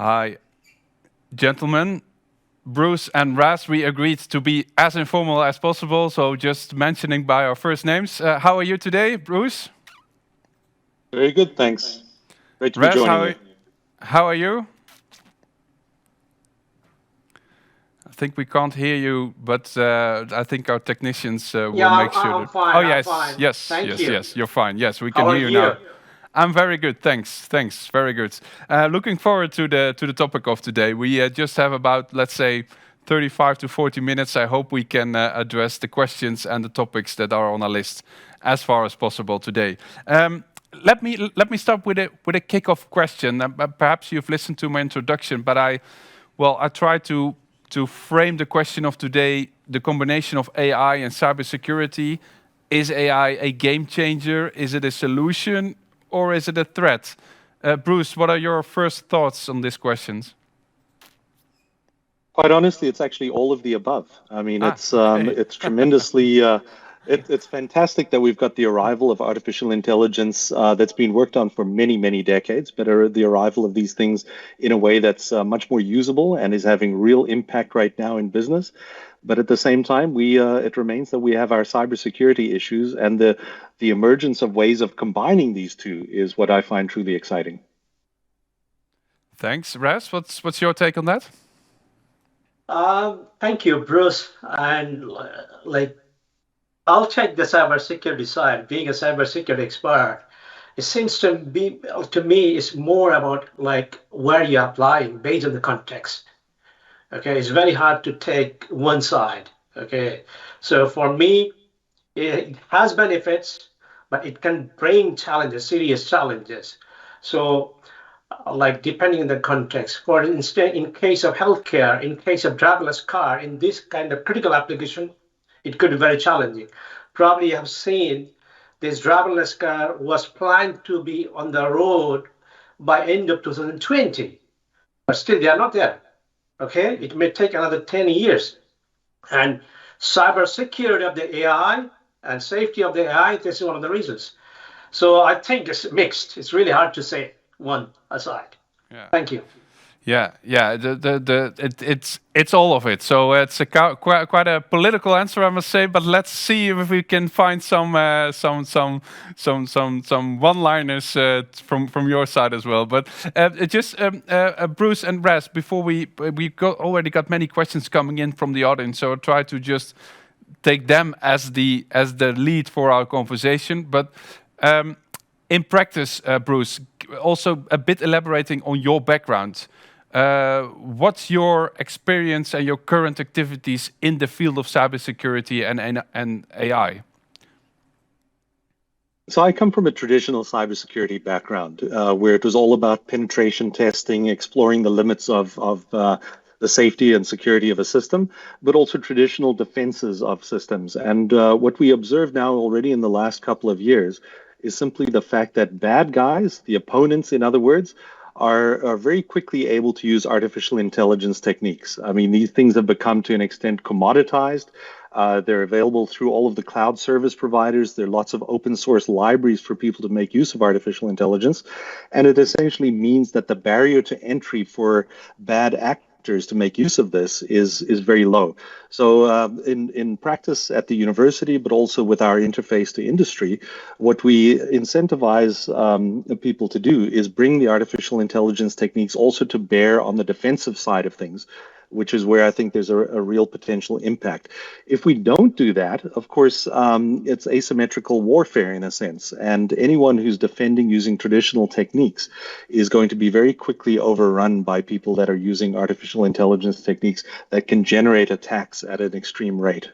Hi, gentlemen. Bruce and Raz, we agreed to be as informal as possible, so just mentioning by our first names. How are you today, Bruce? Very good, thanks. Great to be Raz, joining you. how are you? I think we can't hear you, but I think our technicians will make sure I'm that... fine. Oh, I'm yes, fine. yes, Thank yes, you. yes, you're fine. Yes, we How can are hear you you? now. I'm very good, thanks, very good. Looking forward to the topic of today. We just have about, let's say, 35 to 40 minutes. I hope we can address the questions and the topics that are on our list as far as possible today. Let me start with a kick-off question. Perhaps you've listened to my introduction, but I try to frame the question of today, the combination of AI and cybersecurity. Is AI a game changer? Is it a solution? Or is it a threat? Bruce, what are your first thoughts on these questions? Quite honestly, it's actually all of the above. I mean, Okay. it's tremendously, it's fantastic that we've got the arrival of artificial intelligence that's been worked on for many, many decades, but the arrival of these things in a way that's much more usable and is having real impact right now in business. But at the same time, it remains that we have our cybersecurity issues, and the emergence of ways of combining these two is what I find truly exciting. Thanks. Raz, what's your take on that? Thank you, Bruce. And I'll take the cybersecurity side. Being a cybersecurity expert, it seems to me it's more about where you're applying based on the context. Okay, it's very hard to take one side. Okay, so for me, it has benefits, but it can bring challenges, serious challenges. So, depending on the context, for instance, in case of healthcare, in case of driverless car, in this kind of critical application, it could be very challenging. Probably you have seen this driverless car was planned to be on the road by end of 2020, but still they are not there. Okay, it may take another 10 years. And cybersecurity of the AI and safety of the AI, this is one of the reasons. So I think it's mixed. It's really hard to say one aside. Yeah. Thank you. Yeah. It's all of it. So it's quite a political answer, I must say. But let's see if we can find some one-liners from your side as well. But Bruce and Raz, before we already got many questions coming in from the audience, so I'll try to just take them as the lead for our conversation. But in practice, Bruce, also a bit elaborating on your background. What's your experience and your current activities in the field of cybersecurity and AI? So I come from a traditional cybersecurity background, where it was all about penetration testing, exploring the limits of the safety and security of a system, but also traditional defenses of systems. And what we observe now already in the last couple of years is simply the fact that bad guys, the opponents, in other words, are very quickly able to use artificial intelligence techniques. I mean, these things have become to an extent commoditized. They're available through all of the cloud service providers. There are lots of open source libraries for people to make use of artificial intelligence. And it essentially means that the barrier to entry for bad actors to make use of this is very low. So in practice at the university, but also with our interface to industry, what we incentivize people to do is bring the artificial intelligence techniques also to bear on the defensive side of things, which is where I think there's a real potential impact. If we don't do that, of course, it's asymmetrical warfare in a sense. And anyone who's defending using traditional techniques is going to be very quickly overrun by people that are using artificial intelligence techniques that can generate attacks at an extreme rate.